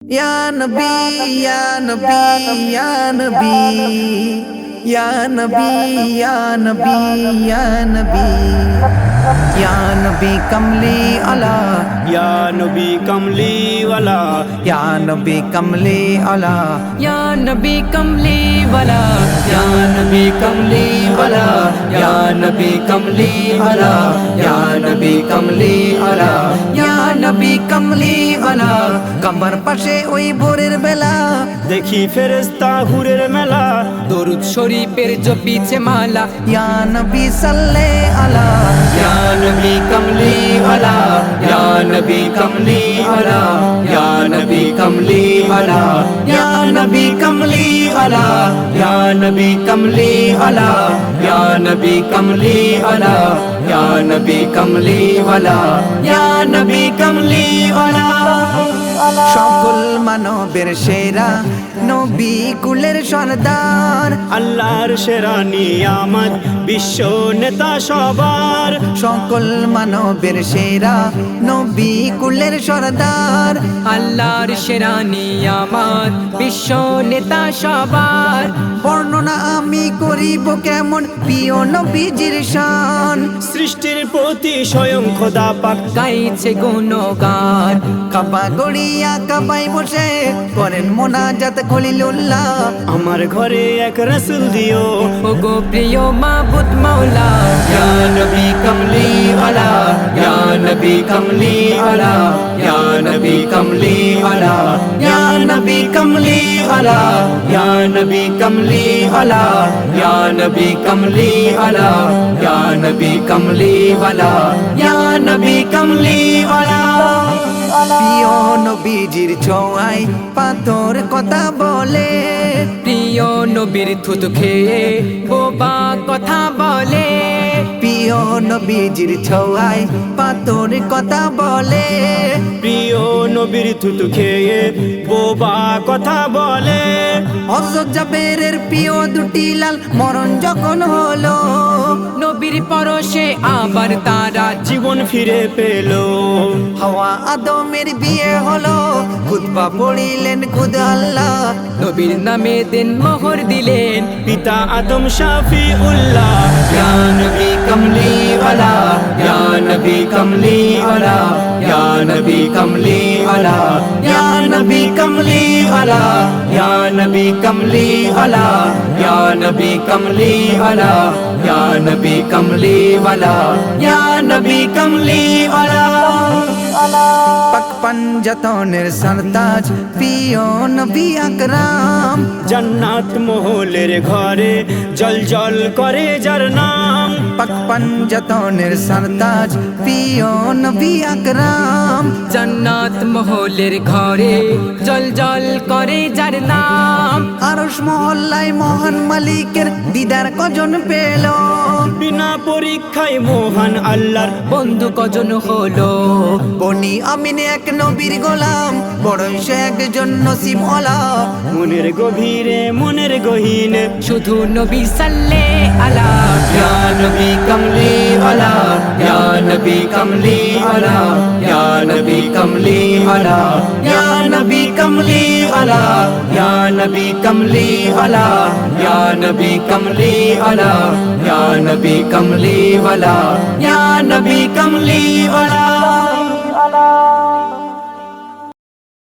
Ya Nabi, Ya Nabi, Ya Nabi, Ya Nabi, Ya Nabi, Ya Nabi, Ya Nabi Kamli Allah, या नबी कमली वाला, Ya Nabi Kamli Allah, या नबी कमली वाला, Ya Nabi Kamli Allah, Ya Nabi Kamli Allah, Ya Nabi Kamli Allah, Ya Nabi Kamli Allah, কাবার পাশে ওই ভোরের বেলা देखी फेरेस्ता हुरेर मेला, दरूद शरीफेर जपिছে माला। या नबी सल्ले अला या नबी कमली अला या नबी कमली अला या नबी कमली अला या नबी कमली अला या नबी कमली अला या नबी कमली अला या नबी कमली अला या नबी कमली अला সকল মানবের সেরা নবী কুলের সরদার আল্লাহর সেরা নিয়ামত, বিশ্ব নেতা সবার। সকল মানবের সেরা নবী কুলের সরদার আল্লাহর সেরা নিয়ামত, বিশ্ব নেতা সবার। বর্ণনা আমি করিব কেমন প্রিয় নবীজির শান সৃষ্টির প্রতি স্বয়ং খোদা পাক, গাইছে গুণগান। কাবা গড়িয়া কাবাই বসে করেন মোনাজাত খলিলুল্লাহ আমার ঘরে এক রসুল দিও। ওগো প্রিয় মাবুদ মাওলা, या नबी कमली अला या नबी कमली अला या नबी कमली अला या नबी कमली अला या नबी कमली अला या नबी कमली अला या नबी कमली अला या नबी कमली अला প্রিয় নবীজির ছোঁয়ায় পাথর কথা বলে প্রিয় নবীর থুতু খেয়ে বোবা কথা বলে। প্রিয় নবীজির ছোঁয়ায় পাথর কথা বলে প্রিয় নবীর থুতু খেয়ে বোবা কথা বলে। হযরত জাবেরের প্রিয় দুটি লাল মরণ যখন হলো নবীর পরশে আবার তারা জীবন ফিরে পেল। হাওয়া আদমের বিয়ে হলো খুতবা পড়িলেন খুদ আল্লাহ নবীর নামে দেন মোহর দিলেন পিতা আদম শাফি উল্লাহ। या नबी कमली वाला या नबी कमली वाला या नबी कमली वाला या नबी कमली वाला या नबी कमली वाला या नबी कमली वाला या नबी कमली वाला या नबी कमली वाला পাক পাঞ্জাতনের সরতাজ প্রিয় নবী আকরাম জান্নাত মহলের ঘরে জল জল করে যার নাম। পাক পাঞ্জাতনের সরতাজ প্রিয় নবী আকরাম জান্নাত মহলের ঘরে জল জল করে যার নাম। আরশ মহল্লায় মহান মালিকের দিদার কজন পেল বিনা পরীক্ষায় মহান আল্লাহর বন্ধু কজন হলো বনি আমিনে এক নবীর গোলাম বড়ই সে একজন নসিবওয়ালা মনের গভীরে মনের গহীনে শুধু নবী সাল্লে আলা। या नबी कमली वाला या नबी कमली वाला या नबी कमली वाला या नबी कमली वाला या नबी कमली वाला या नबी कमली वाला या नबी कमली वाला या नबी कमली वाला